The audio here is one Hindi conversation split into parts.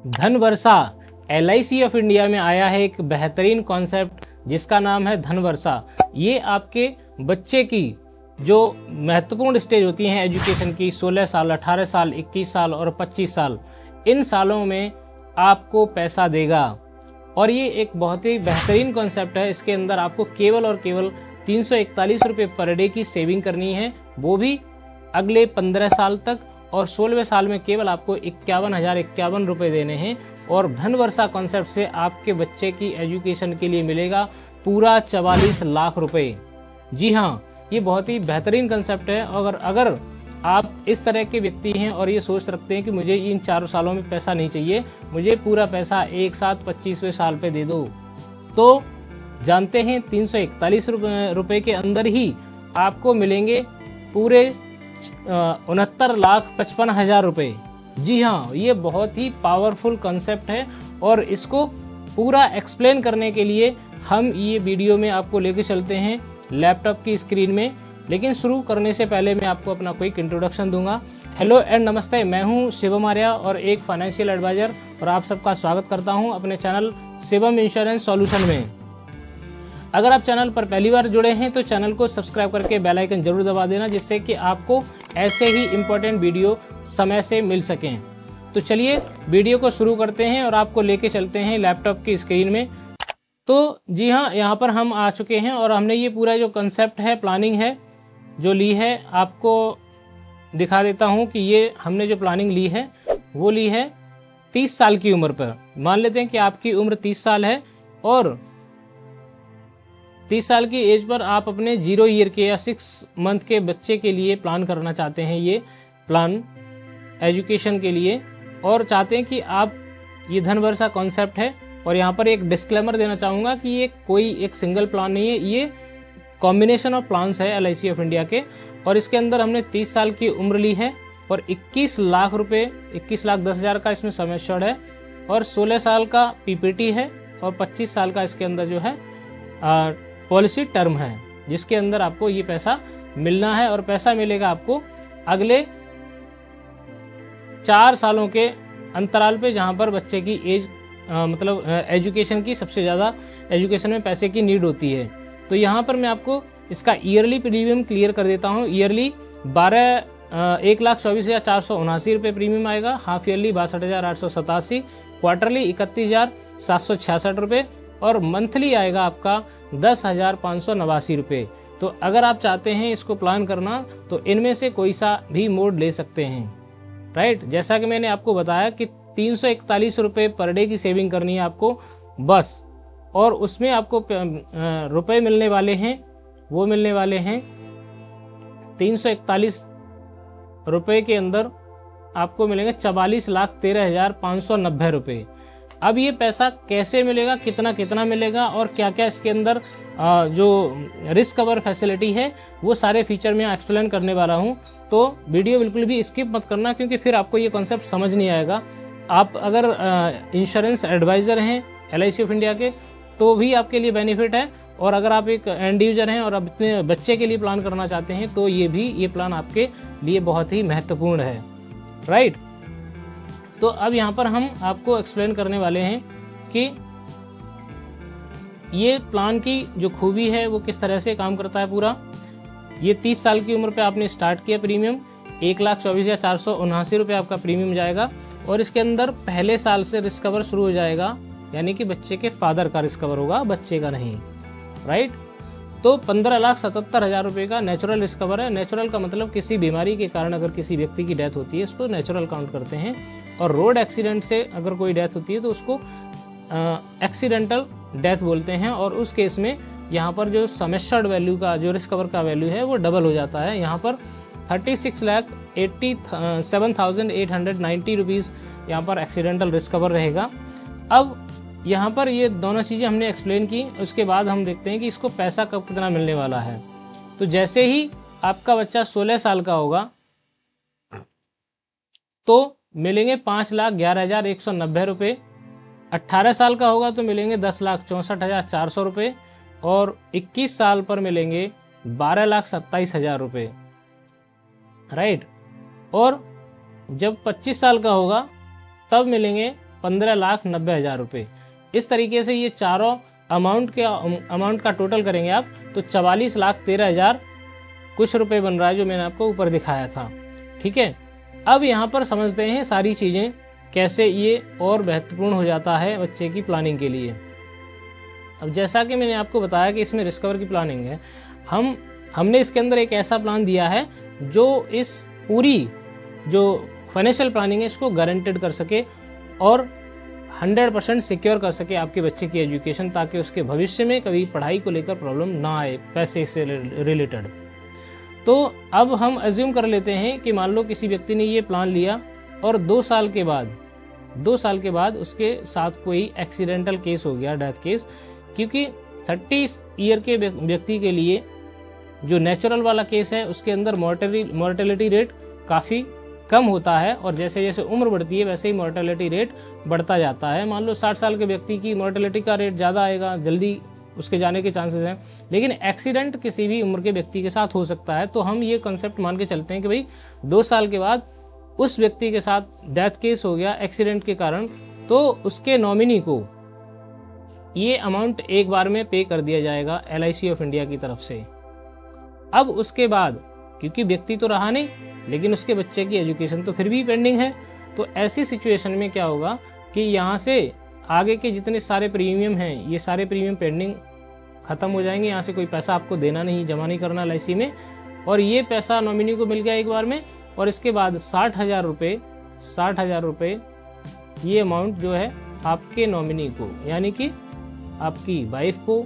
धन वर्षा LIC ऑफ इंडिया में आया है एक बेहतरीन कॉन्सेप्ट जिसका नाम है धन वर्षा। ये आपके बच्चे की जो महत्वपूर्ण स्टेज होती हैं एजुकेशन की, 16 साल, 18 साल, 21 साल और 25 साल, इन सालों में आपको पैसा देगा। और ये एक बहुत ही बेहतरीन कॉन्सेप्ट है। इसके अंदर आपको केवल और केवल 341 रुपये पर डे की सेविंग करनी है, वो भी अगले 15 साल तक। और 16वें साल में केवल आपको 51,051 रुपये देने हैं। और धन वर्षा कॉन्सेप्ट से आपके बच्चे की एजुकेशन के लिए मिलेगा पूरा 44 लाख रुपए। जी हाँ, ये बहुत ही बेहतरीन कंसेप्ट है। अगर आप इस तरह के व्यक्ति हैं और ये सोच रखते हैं कि मुझे इन 4 सालों में पैसा नहीं चाहिए, मुझे पूरा पैसा एक साथ 25वें साल पे दे दो, तो जानते हैं 341 रुपये के अंदर ही आपको मिलेंगे पूरे 69,55,000 रुपये। जी हाँ, ये बहुत ही पावरफुल कंसेप्ट है और इसको पूरा एक्सप्लेन करने के लिए हम ये वीडियो में आपको लेके चलते हैं लैपटॉप की स्क्रीन में। लेकिन शुरू करने से पहले मैं आपको अपना क्विक इंट्रोडक्शन दूंगा। हेलो एंड नमस्ते, मैं हूं शिवम आर्या और एक फाइनेंशियल एडवाइजर, और आप सबका स्वागत करता हूं अपने चैनल शिवम इंश्योरेंस सॉल्यूशन में। अगर आप चैनल पर पहली बार जुड़े हैं तो चैनल को सब्सक्राइब करके बेल आइकन जरूर दबा देना, जिससे कि आपको ऐसे ही इम्पोर्टेंट वीडियो समय से मिल सकें। तो चलिए वीडियो को शुरू करते हैं और आपको लेके चलते हैं लैपटॉप की स्क्रीन में। तो जी हाँ, यहाँ पर हम आ चुके हैं और हमने ये पूरा जो कंसेप्ट है, प्लानिंग है जो ली है, आपको दिखा देता हूँ कि ये हमने जो प्लानिंग ली है वो ली है 30 साल की उम्र पर। मान लेते हैं कि आपकी उम्र 30 साल है और 30 साल की एज पर आप अपने 0 ईयर के या 6 मंथ के बच्चे के लिए प्लान करना चाहते हैं, ये प्लान एजुकेशन के लिए, और चाहते हैं कि आप, ये धन वर्षा कॉन्सेप्ट है। और यहाँ पर एक डिस्क्लेमर देना चाहूँगा कि ये कोई एक सिंगल प्लान नहीं है, ये कॉम्बिनेशन ऑफ प्लान्स है LIC ऑफ इंडिया के। और इसके अंदर हमने 30 साल की उम्र ली है और 21 लाख रुपये, 21,10,000 का इसमें सम एश्योर्ड है, और 16 साल का PPT है, और 25 साल का इसके अंदर जो है पॉलिसी टर्म है, जिसके अंदर आपको ये पैसा मिलना है। और पैसा मिलेगा आपको अगले 4 सालों के अंतराल पे, जहाँ पर बच्चे की एज मतलब एजुकेशन की सबसे ज़्यादा, एजुकेशन में पैसे की नीड होती है। तो यहाँ पर मैं आपको इसका ईयरली प्रीमियम क्लियर कर देता हूँ। ईयरली 1,24,479 रुपये प्रीमियम आएगा, हाफ ईयरली 62,887, क्वार्टरली 31,766 रुपये, और मंथली आएगा आपका 10,589 रुपये। तो अगर आप चाहते हैं इसको प्लान करना तो इनमें से कोई सा भी मोड ले सकते हैं, राइट। जैसा कि मैंने आपको बताया कि 341 रुपये पर डे की सेविंग करनी है आपको बस, और उसमें आपको रुपए मिलने वाले हैं, वो मिलने वाले हैं 341 रुपये के अंदर आपको मिलेंगे 44,13,590 रुपये। अब ये पैसा कैसे मिलेगा, कितना कितना मिलेगा, और क्या क्या इसके अंदर जो रिस्क कवर फैसिलिटी है, वो सारे फीचर मैं एक्सप्लेन करने वाला हूँ। तो वीडियो बिल्कुल भी स्किप मत करना, क्योंकि फिर आपको ये कॉन्सेप्ट समझ नहीं आएगा। आप अगर इंश्योरेंस एडवाइज़र हैं LIC ऑफ इंडिया के तो भी आपके लिए बेनिफिट है, और अगर आप एक एंड यूजर हैं और अपने बच्चे के लिए प्लान करना चाहते हैं तो ये प्लान आपके लिए बहुत ही महत्वपूर्ण है, राइट। तो अब यहाँ पर हम आपको एक्सप्लेन करने वाले हैं कि ये प्लान की जो खूबी है वो किस तरह से काम करता है पूरा। ये 30 साल की उम्र पे आपने स्टार्ट किया प्रीमियम, 1,24,479 रुपये आपका प्रीमियम जाएगा, और इसके अंदर पहले साल से रिस्क कवर शुरू हो जाएगा, यानी कि बच्चे के फादर का रिस्क कवर होगा, बच्चे का नहीं, राइट। तो 15,77,000 रुपये का नेचुरल रिस्क कवर है। नेचुरल का मतलब किसी बीमारी के कारण अगर किसी व्यक्ति की डेथ होती है उसको नेचुरल काउंट करते हैं, और रोड एक्सीडेंट से अगर कोई डेथ होती है तो उसको एक्सीडेंटल डेथ बोलते हैं। और उस केस में यहाँ पर जो सम एश्योर्ड वैल्यू का, जो रिस्क कवर का वैल्यू है, वो डबल हो जाता है। यहाँ पर 36,87,890 रुपीज़ यहाँ पर एक्सीडेंटल रिस्क कवर रहेगा। अब यहाँ पर ये दोनों चीज़ें हमने एक्सप्लेन की, उसके बाद हम देखते हैं कि इसको पैसा कब कितना मिलने वाला है। तो जैसे ही आपका बच्चा 16 साल का होगा तो मिलेंगे 5,11,190 रुपये, 18 साल का होगा तो मिलेंगे 10,64,400 रुपये, और 21 साल पर मिलेंगे 12,27,000 रुपये, राइट। और जब 25 साल का होगा तब मिलेंगे 15,90,000 रुपये। इस तरीके से ये चारों अमाउंट का टोटल करेंगे आप तो 44,13,000 कुछ रुपए बन रहा है, जो मैंने आपको ऊपर दिखाया था। ठीक है, अब यहाँ पर समझते हैं सारी चीज़ें कैसे ये और महत्वपूर्ण हो जाता है बच्चे की प्लानिंग के लिए। अब जैसा कि मैंने आपको बताया कि इसमें रिस्कवर की प्लानिंग है, हमने इसके अंदर एक ऐसा प्लान दिया है जो इस पूरी जो फाइनेंशियल प्लानिंग है इसको गारंटेड कर सके और 100% सिक्योर कर सके आपके बच्चे की एजुकेशन, ताकि उसके भविष्य में कभी पढ़ाई को लेकर प्रॉब्लम ना आए पैसे से रिलेटेड। तो अब हम अज्यूम कर लेते हैं कि मान लो किसी व्यक्ति ने ये प्लान लिया और 2 साल के बाद उसके साथ कोई एक्सीडेंटल केस हो गया, डेथ केस, क्योंकि 30 ईयर के व्यक्ति के लिए जो नेचुरल वाला केस है उसके अंदर मॉर्टेलिटी रेट काफ़ी कम होता है, और जैसे जैसे उम्र बढ़ती है वैसे ही मॉर्टेलिटी रेट बढ़ता जाता है। मान लो 60 साल के व्यक्ति की मॉर्टेलिटी का रेट ज़्यादा आएगा, जल्दी उसके जाने के चांसेस हैं, लेकिन एक्सीडेंट किसी भी उम्र के व्यक्ति के साथ हो सकता है। तो हम ये कॉन्सेप्ट मान के चलते हैं कि भाई 2 साल के बाद उस व्यक्ति के साथ डेथ केस हो गया एक्सीडेंट के कारण, तो उसके नॉमिनी को ये अमाउंट एक बार में पे कर दिया जाएगा LIC ऑफ इंडिया की तरफ से। अब उसके बाद क्योंकि व्यक्ति तो रहा नहीं, लेकिन उसके बच्चे की एजुकेशन तो फिर भी पेंडिंग है, तो ऐसी सिचुएशन में क्या होगा कि यहाँ से आगे के जितने सारे प्रीमियम हैं ये सारे प्रीमियम पेंडिंग ख़त्म हो जाएंगे। यहाँ से कोई पैसा आपको देना नहीं, जमा नहीं करना LIC में, और ये पैसा नॉमिनी को मिल गया एक बार में। और इसके बाद 60,000 रुपये ये अमाउंट जो है आपके नॉमिनी को, यानी कि आपकी वाइफ को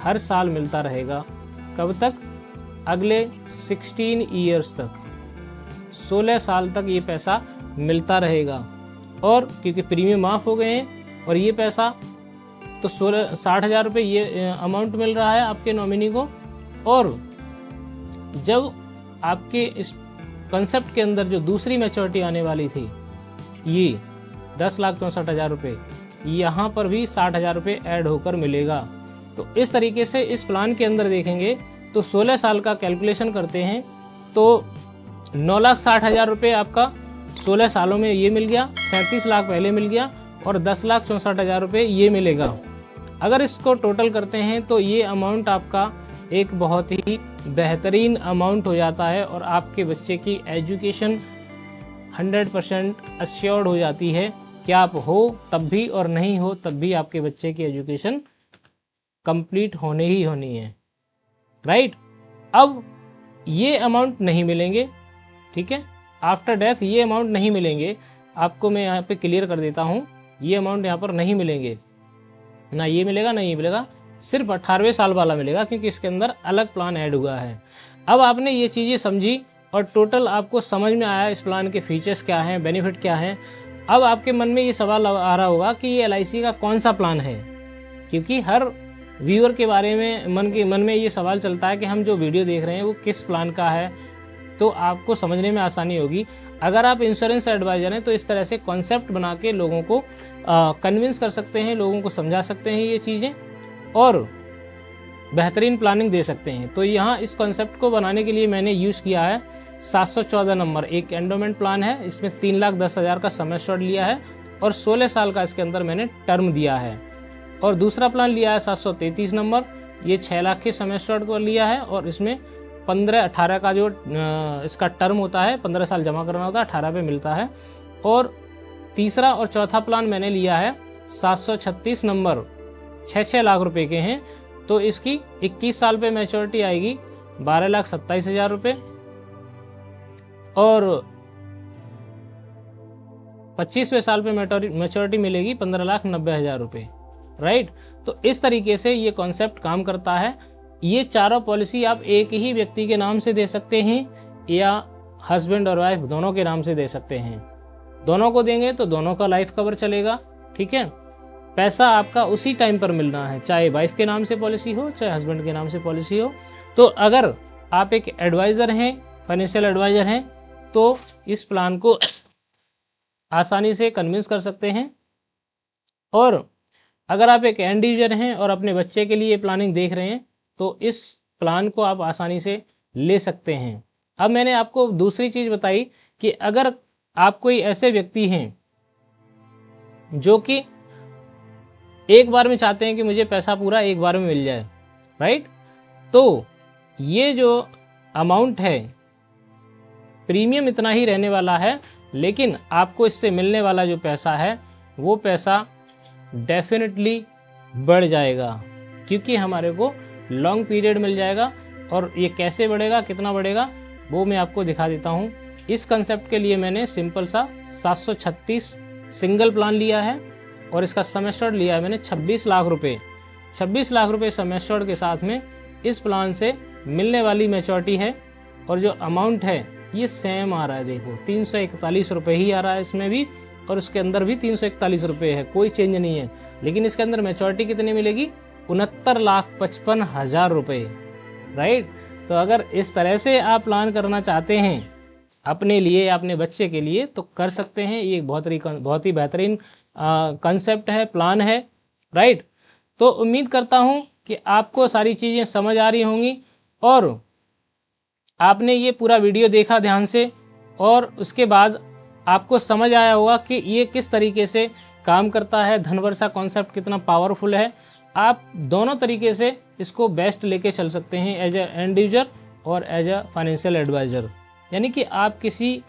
हर साल मिलता रहेगा। कब तक? अगले 16 ईयर्स तक, 16 साल तक ये पैसा मिलता रहेगा। और क्योंकि प्रीमियम माफ़ हो गए हैं और ये पैसा तो 60,000 रुपये ये अमाउंट मिल रहा है आपके नॉमिनी को। और जब आपके इस कंसेप्ट के अंदर जो दूसरी मैच्योरिटी आने वाली थी ये 10,64,000 रुपये, यहाँ पर भी 60,000 रुपये ऐड होकर मिलेगा। तो इस तरीके से इस प्लान के अंदर देखेंगे तो 16 साल का कैलकुलेशन करते हैं तो 9,60,000 रुपये आपका 16 सालों में ये मिल गया, 37 लाख पहले मिल गया और 10,64,000 रुपये ये मिलेगा। अगर इसको टोटल करते हैं तो ये अमाउंट आपका एक बहुत ही बेहतरीन अमाउंट हो जाता है और आपके बच्चे की एजुकेशन 100% अश्योर्ड हो जाती है कि आप हो तब भी और नहीं हो तब भी आपके बच्चे की एजुकेशन कंप्लीट होने ही होनी है। राइट? अब ये अमाउंट नहीं मिलेंगे, ठीक है, आफ्टर डेथ ये अमाउंट नहीं मिलेंगे। आपको मैं यहाँ पे क्लियर कर देता हूँ, ये अमाउंट यहाँ पर नहीं मिलेंगे, ना ये मिलेगा ना ये मिलेगा, सिर्फ 18वें साल वाला मिलेगा, क्योंकि इसके अंदर अलग प्लान ऐड हुआ है। अब आपने ये चीज़ें समझी और टोटल आपको समझ में आया इस प्लान के फीचर्स क्या हैं, बेनिफिट क्या हैं। अब आपके मन में ये सवाल आ रहा होगा कि ये LIC का कौन सा प्लान है, क्योंकि हर व्यूअर के बारे में मन में ये सवाल चलता है कि हम जो वीडियो देख रहे हैं वो किस प्लान का है, तो आपको समझने में आसानी होगी। अगर आप इंश्योरेंस एडवाइजर हैं तो इस तरह से कॉन्सेप्ट बना के लोगों को कन्विंस कर सकते हैं, लोगों को समझा सकते हैं ये चीज़ें और बेहतरीन प्लानिंग दे सकते हैं। तो यहाँ इस कॉन्सेप्ट को बनाने के लिए मैंने यूज़ किया है 714 नंबर, एक एंडोमेंट प्लान है, इसमें 3,10,000 का समय शॉर्ट लिया है और 16 साल का इसके अंदर मैंने टर्म दिया है। और दूसरा प्लान लिया है 733 नंबर, ये 6 लाख के समय शॉर्ट को लिया है और इसमें 15-18 का जो इसका टर्म होता है, 15 साल जमा करना होता है, 18 पे मिलता है। और तीसरा और चौथा प्लान मैंने लिया है 736 नंबर, 6 लाख रुपए के हैं, तो इसकी 21 साल पे मैच्योरिटी आएगी 12,27,000 रुपये और 25वें साल पे मैच्योरिटी मिलेगी 15,90,000 रुपये। राइट? तो इस तरीके से ये कॉन्सेप्ट काम करता है। ये चारों पॉलिसी आप एक ही व्यक्ति के नाम से दे सकते हैं या हस्बैंड और वाइफ दोनों के नाम से दे सकते हैं। दोनों को देंगे तो दोनों का लाइफ कवर चलेगा, ठीक है। पैसा आपका उसी टाइम पर मिलना है, चाहे वाइफ के नाम से पॉलिसी हो चाहे हस्बैंड के नाम से पॉलिसी हो। तो अगर आप एक एडवाइज़र हैं, फाइनेंशियल एडवाइज़र हैं, तो इस प्लान को आसानी से कन्विंस कर सकते हैं। और अगर आप एक एंड यूजर हैं और अपने बच्चे के लिए प्लानिंग देख रहे हैं तो इस प्लान को आप आसानी से ले सकते हैं। अब मैंने आपको दूसरी चीज़ बताई कि अगर आप कोई ऐसे व्यक्ति हैं जो कि एक बार में चाहते हैं कि मुझे पैसा पूरा एक बार में मिल जाए, राइट। तो ये जो अमाउंट है, प्रीमियम इतना ही रहने वाला है, लेकिन आपको इससे मिलने वाला जो पैसा है वो पैसा डेफिनेटली बढ़ जाएगा, क्योंकि हमारे को लॉन्ग पीरियड मिल जाएगा। और ये कैसे बढ़ेगा, कितना बढ़ेगा, वो मैं आपको दिखा देता हूँ। इस कंसेप्ट के लिए मैंने सिंपल सा 736 सिंगल प्लान लिया है और इसका सम एश्योर्ड लिया है मैंने 26 लाख रुपए। 26 लाख रुपए सम एश्योर्ड के साथ में इस प्लान से मिलने वाली मैच्योरिटी है और जो अमाउंट है ये सेम आ रहा है। देखो 341 रुपये ही आ रहा है इसमें भी, और उसके अंदर भी 341 रुपये है, कोई चेंज नहीं है। लेकिन इसके अंदर मैच्योरिटी कितनी मिलेगी, 69,55,000 रुपये, राइट। तो अगर इस तरह से आप प्लान करना चाहते हैं अपने लिए या अपने बच्चे के लिए तो कर सकते हैं। ये बहुत ही बेहतरीन कंसेप्ट है, प्लान है, राइट। तो उम्मीद करता हूँ कि आपको सारी चीज़ें समझ आ रही होंगी और आपने ये पूरा वीडियो देखा ध्यान से, और उसके बाद आपको समझ आया होगा कि ये किस तरीके से काम करता है, धनवर्षा कॉन्सेप्ट कितना पावरफुल है। आप दोनों तरीके से इसको बेस्ट लेके चल सकते हैं, एज ए एंड यूजर और एज ए फाइनेंशियल एडवाइज़र। यानी कि आप किसी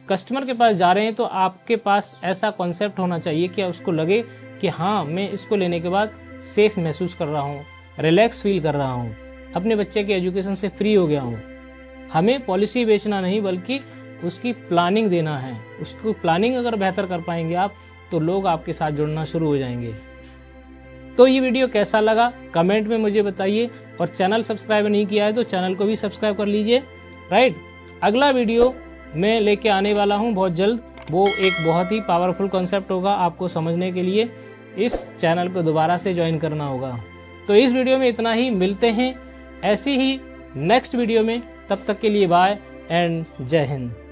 कस्टमर के पास जा रहे हैं तो आपके पास ऐसा कॉन्सेप्ट होना चाहिए कि उसको लगे कि हाँ, मैं इसको लेने के बाद सेफ महसूस कर रहा हूँ, रिलैक्स फील कर रहा हूँ, अपने बच्चे के एजुकेशन से फ्री हो गया हूँ। हमें पॉलिसी बेचना नहीं बल्कि उसकी प्लानिंग देना है। उसको प्लानिंग अगर बेहतर कर पाएंगे आप तो लोग आपके साथ जुड़ना शुरू हो जाएंगे। तो ये वीडियो कैसा लगा कमेंट में मुझे बताइए, और चैनल सब्सक्राइब नहीं किया है तो चैनल को भी सब्सक्राइब कर लीजिए, राइट। अगला वीडियो मैं लेके आने वाला हूँ बहुत जल्द, वो एक बहुत ही पावरफुल कॉन्सेप्ट होगा। आपको समझने के लिए इस चैनल को दोबारा से ज्वाइन करना होगा। तो इस वीडियो में इतना ही, मिलते हैं ऐसी ही नेक्स्ट वीडियो में। तब तक के लिए बाय एंड जय हिंद।